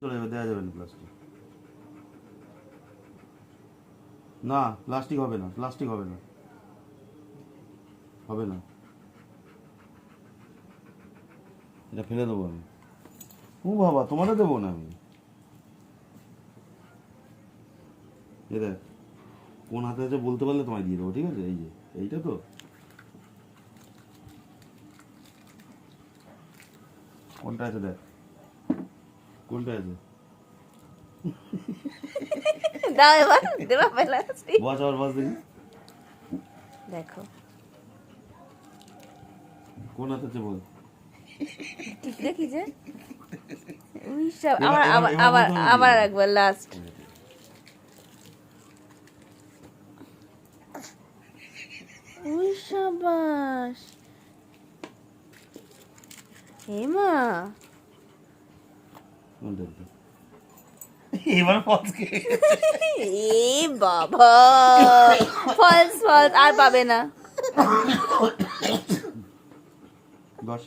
চলে যাবে, দেওয়া যাবে না প্লাস্টিক। না প্লাস্টিক হবে না, প্লাস্টিক হবে না, হবে না, এটা ফেলে দেবো আমি। ও বাবা, তোমারও দেবো না আমি। এ দেখ কোন হাতে আছে বলতে পারলে তোমায় দিয়ে দেবো, ঠিক আছে? এই যে এইটা তো, কোনটা আছে দেখ, কোনটা আছে? দাও এবার দেবা প্লাস্টিক। বস আবার বস দেখি, দেখো কোন হাতে আছে বল। ঠিক দেখি যে সব এবার- আবার এবার- আবার এবার আবার বলতে হবে আবার কি? একবার লাস্ট। উই শাবাশ, হেমা কোনটা আছে? এবার ফসকে এ বাবা, ফলস ফলস আর পাবে না। বস।